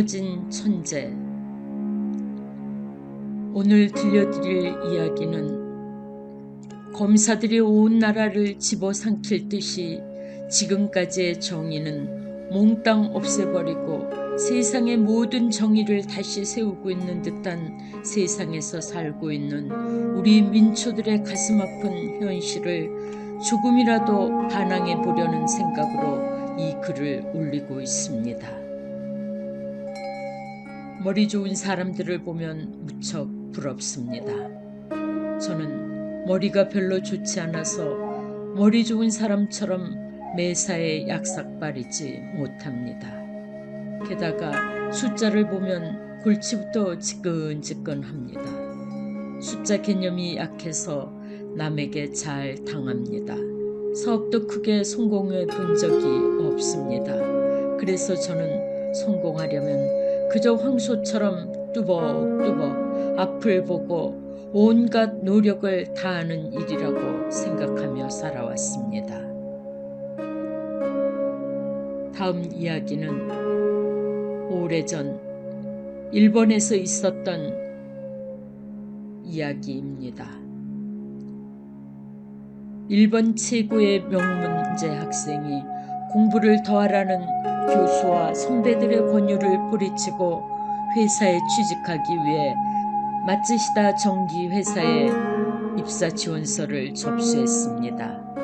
무너진 천재. 오늘 들려드릴 이야기는 검사들이 온 나라를 집어삼킬 듯이 지금까지의 정의는 몽땅 없애버리고 세상의 모든 정의를 다시 세우고 있는 듯한 세상에서 살고 있는 우리 민초들의 가슴 아픈 현실을 조금이라도 반항해 보려는 생각으로 이 글을 올리고 있습니다. 머리 좋은 사람들을 보면 무척 부럽습니다. 저는 머리가 별로 좋지 않아서 머리 좋은 사람처럼 매사에 약삭빠리지 못합니다. 게다가 숫자를 보면 골치부터 지끈지끈합니다. 숫자 개념이 약해서 남에게 잘 당합니다. 사업도 크게 성공해 본 적이 없습니다. 그래서 저는 성공하려면 그저 황소처럼 뚜벅뚜벅 앞을 보고 온갖 노력을 다하는 일이라고 생각하며 살아왔습니다. 다음 이야기는 오래전 일본에서 있었던 이야기입니다. 일본 최고의 명문대 학생이 공부를 더하라는 교수와 선배들의 권유를 뿌리치고 회사에 취직하기 위해 마츠시다 전기 회사에 입사 지원서를 접수했습니다.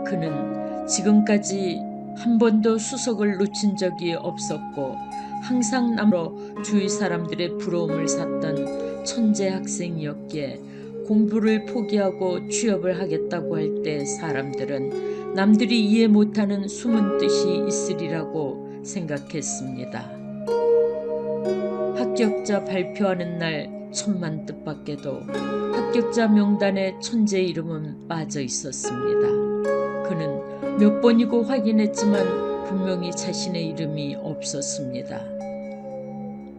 그는 지금까지 한 번도 수석을 놓친 적이 없었고 항상 남으로 주위 사람들의 부러움을 샀던 천재 학생이었기에 공부를 포기하고 취업을 하겠다고 할 때 사람들은 남들이 이해 못하는 숨은 뜻이 있으리라고 생각했습니다. 합격자 발표하는 날 천만 뜻밖에도 합격자 명단에 천재 이름은 빠져 있었습니다. 그는 몇 번이고 확인했지만 분명히 자신의 이름이 없었습니다.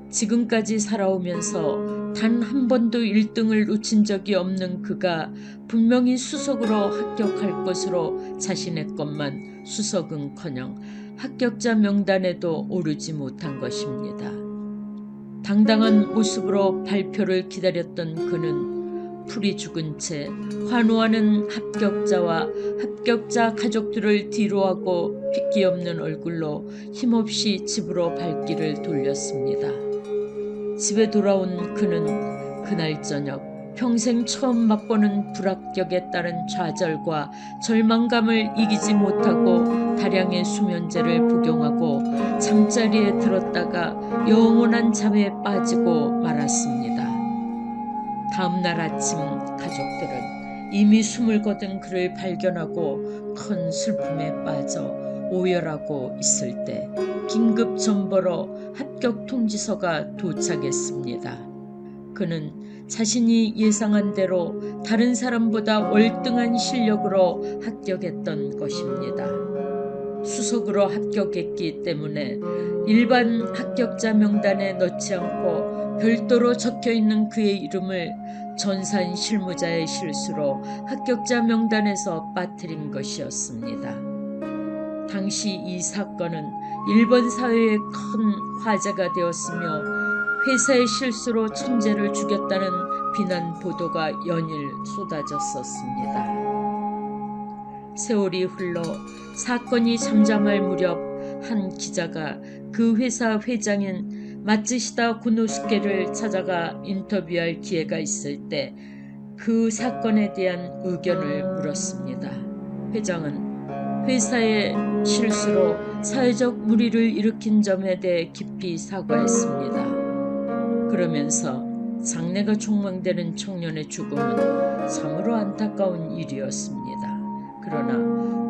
지금까지 살아오면서 단 한 번도 1등을 놓친 적이 없는 그가 분명히 수석으로 합격할 것으로 자신했건만 수석은커녕 합격자 명단에도 오르지 못한 것입니다. 당당한 모습으로 발표를 기다렸던 그는 풀이 죽은 채 환호하는 합격자와 합격자 가족들을 뒤로하고 핏기 없는 얼굴로 힘없이 집으로 발길을 돌렸습니다. 집에 돌아온 그는 그날 저녁 평생 처음 맛보는 불합격에 따른 좌절과 절망감을 이기지 못하고 다량의 수면제를 복용하고 잠자리에 들었다가 영원한 잠에 빠지고 말았습니다. 다음날 아침 가족들은 이미 숨을 거둔 그를 발견하고 큰 슬픔에 빠져 오열하고 있을 때 긴급 전보로 합격 통지서가 도착했습니다. 그는 자신이 예상한 대로 다른 사람보다 월등한 실력으로 합격했던 것입니다. 수석으로 합격했기 때문에 일반 합격자 명단에 넣지 않고 별도로 적혀있는 그의 이름을 전산 실무자의 실수로 합격자 명단에서 빠뜨린 것이었습니다. 당시 이 사건은 일본 사회에 큰 화제가 되었으며 회사의 실수로 천재를 죽였다는 비난 보도가 연일 쏟아졌었습니다. 세월이 흘러 사건이 잠잠할 무렵 한 기자가 그 회사 회장인 마츠시다 고노스케를 찾아가 인터뷰할 기회가 있을 때 그 사건에 대한 의견을 물었습니다. 회장은 회사의 실수로 사회적 물의를 일으킨 점에 대해 깊이 사과했습니다. 그러면서 장래가 촉망되는 청년의 죽음은 참으로 안타까운 일이었습니다. 그러나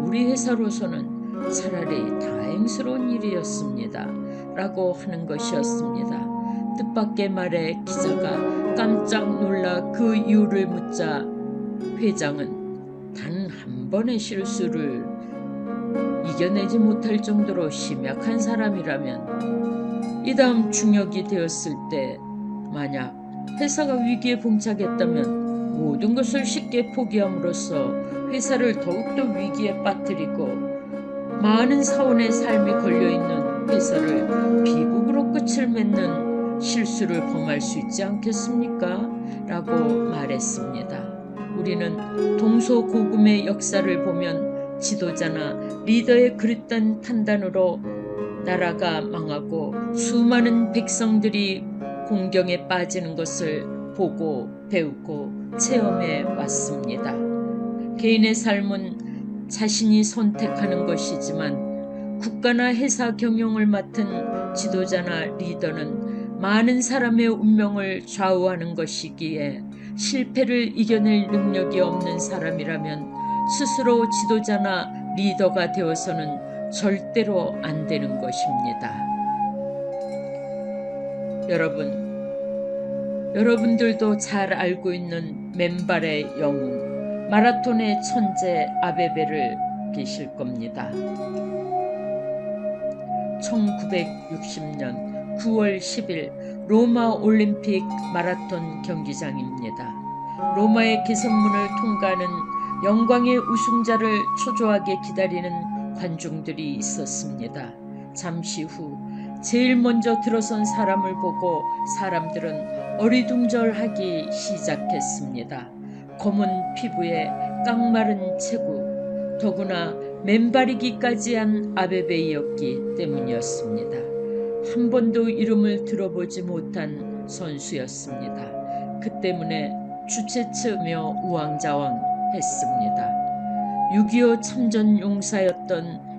우리 회사로서는 차라리 다행스러운 일이었습니다. 라고 하는 것이었습니다. 뜻밖의 말에 기자가 깜짝 놀라 그 이유를 묻자 회장은 단 한 번의 실수를 이겨내지 못할 정도로 심약한 사람이라면 이 다음 중역이 되었을 때 만약 회사가 위기에 봉착했다면 모든 것을 쉽게 포기함으로써 회사를 더욱더 위기에 빠뜨리고 많은 사원의 삶이 걸려있는 회사를 비극으로 끝을 맺는 실수를 범할 수 있지 않겠습니까? 라고 말했습니다. 우리는 동서고금의 역사를 보면 지도자나 리더의 그릇된 판단으로 나라가 망하고 수많은 백성들이 공경에 빠지는 것을 보고 배우고 체험해 왔습니다. 개인의 삶은 자신이 선택하는 것이지만 국가나 회사 경영을 맡은 지도자나 리더는 많은 사람의 운명을 좌우하는 것이기에 실패를 이겨낼 능력이 없는 사람이라면 스스로 지도자나 리더가 되어서는 절대로 안 되는 것입니다. 여러분들도 잘 알고 있는 맨발의 영웅, 마라톤의 천재 아베베를 계실 겁니다. 1960년 9월 10일 로마 올림픽 마라톤 경기장입니다. 로마의 개선문을 통과하는 영광의 우승자를 초조하게 기다리는 관중들이 있었습니다. 잠시 후 제일 먼저 들어선 사람을 보고 사람들은 어리둥절하기 시작했습니다. 검은 피부에 깡마른 체구, 더구나 맨발이기까지 한 아베베이었기 때문이었습니다. 한 번도 이름을 들어보지 못한 선수였습니다. 그 때문에 주체치며 우왕좌왕했습니다. 6.25 참전 용사였던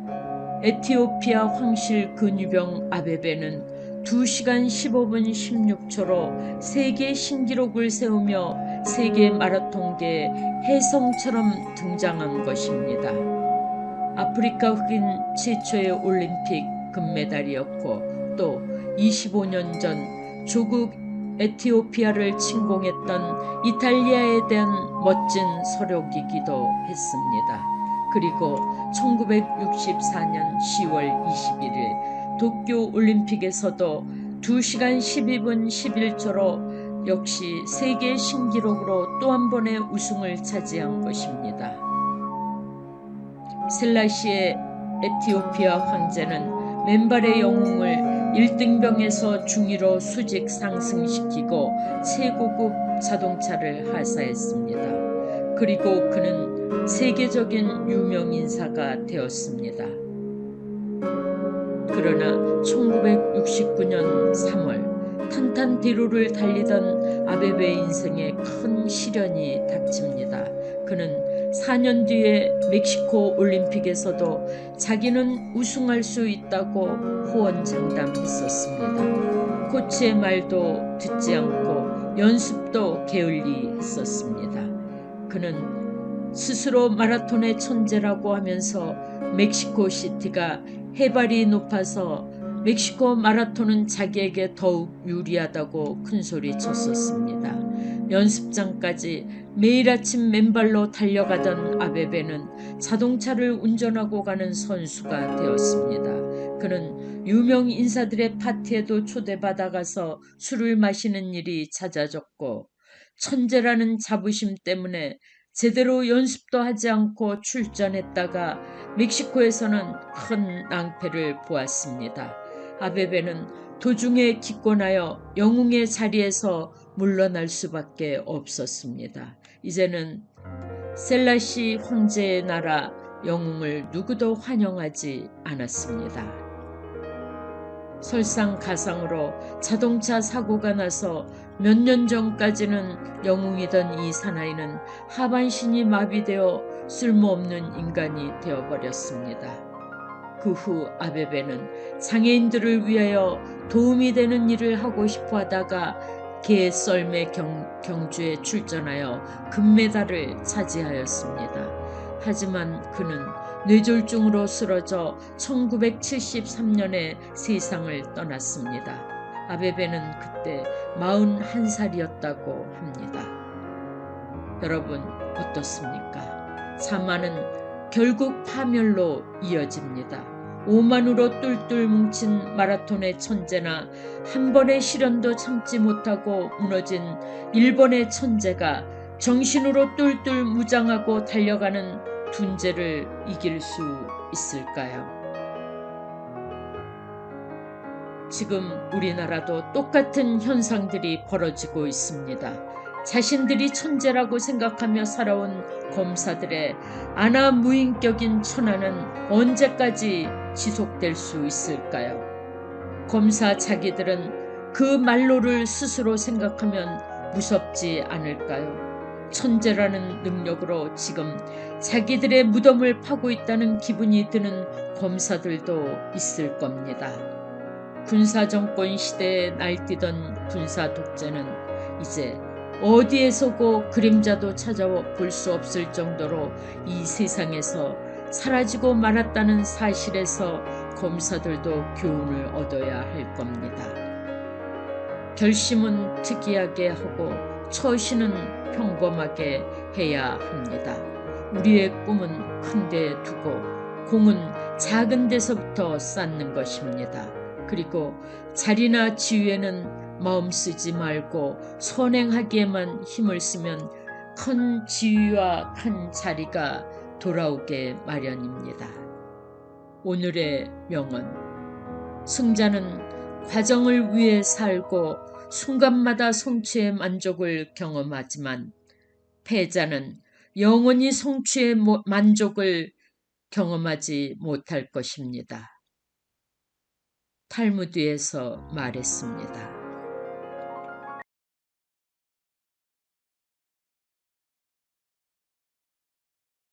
에티오피아 황실 근위병 아베베는 2시간 15분 16초로 세계 신기록을 세우며 세계 마라톤계의 혜성처럼 등장한 것입니다. 아프리카 흑인 최초의 올림픽 금메달이었고 또 25년 전 조국 에티오피아를 침공했던 이탈리아에 대한 멋진 서력이기도 했습니다. 그리고 1964년 10월 21일 도쿄 올림픽에서도 2시간 12분 11초로 역시 세계 신기록으로 또 한 번의 우승을 차지한 것입니다. 셀라시의 에티오피아 황제는 맨발의 영웅을 1등병에서 중위로 수직 상승시키고 최고급 자동차를 하사했습니다. 그리고 그는 세계적인 유명 인사가 되었습니다. 그러나 1969년 3월 탄탄대로를 달리던 아베베 인생에 큰 시련이 닥칩니다. 그는 4년 뒤에 멕시코 올림픽에서도 자기는 우승할 수 있다고 호언장담했었습니다. 코치의 말도 듣지 않고 연습도 게을리했었습니다. 그는 스스로 마라톤의 천재라고 하면서 멕시코 시티가 해발이 높아서 멕시코 마라톤은 자기에게 더욱 유리하다고 큰소리 쳤었습니다. 연습장까지 매일 아침 맨발로 달려가던 아베베는 자동차를 운전하고 가는 선수가 되었습니다. 그는 유명 인사들의 파티에도 초대받아가서 술을 마시는 일이 잦아졌고 천재라는 자부심 때문에 제대로 연습도 하지 않고 출전했다가 멕시코에서는 큰 낭패를 보았습니다. 아베베는 도중에 기권하여 영웅의 자리에서 물러날 수밖에 없었습니다. 이제는 셀라시 황제의 나라 영웅을 누구도 환영하지 않았습니다. 설상가상으로 자동차 사고가 나서 몇 년 전까지는 영웅이던 이 사나이는 하반신이 마비되어 쓸모없는 인간이 되어버렸습니다. 그 후 아베베는 장애인들을 위하여 도움이 되는 일을 하고 싶어 하다가 개 썰매 경주에 출전하여 금메달을 차지하였습니다. 하지만 그는 뇌졸중으로 쓰러져 1973년에 세상을 떠났습니다. 아베베는 그때 41살이었다고 합니다. 여러분 어떻습니까? 자만은 결국 파멸로 이어집니다. 오만으로 똘똘 뭉친 마라톤의 천재나 한 번의 시련도 참지 못하고 무너진 일본의 천재가 정신으로 똘똘 무장하고 달려가는 둔재를 이길 수 있을까요? 지금 우리나라도 똑같은 현상들이 벌어지고 있습니다. 자신들이 천재라고 생각하며 살아온 검사들의 안하무인격인 천하는 언제까지 지속될 수 있을까요? 검사 자기들은 그 말로를 스스로 생각하면 무섭지 않을까요? 천재라는 능력으로 지금 자기들의 무덤을 파고 있다는 기분이 드는 검사들도 있을 겁니다. 군사정권 시대에 날뛰던 군사 독재는 이제 어디에서고 그림자도 찾아볼 수 없을 정도로 이 세상에서 사라지고 말았다는 사실에서 검사들도 교훈을 얻어야 할 겁니다. 결심은 특이하게 하고 처신은 평범하게 해야 합니다. 우리의 꿈은 큰 데 두고 공은 작은 데서부터 쌓는 것입니다. 그리고 자리나 지위에는 마음 쓰지 말고 선행하기에만 힘을 쓰면 큰 지위와 큰 자리가 돌아오게 마련입니다. 오늘의 명언. 승자는 과정을 위해 살고 순간마다 성취의 만족을 경험하지만 패자는 영원히 성취의 만족을 경험하지 못할 것입니다. 탈무드에서 말했습니다.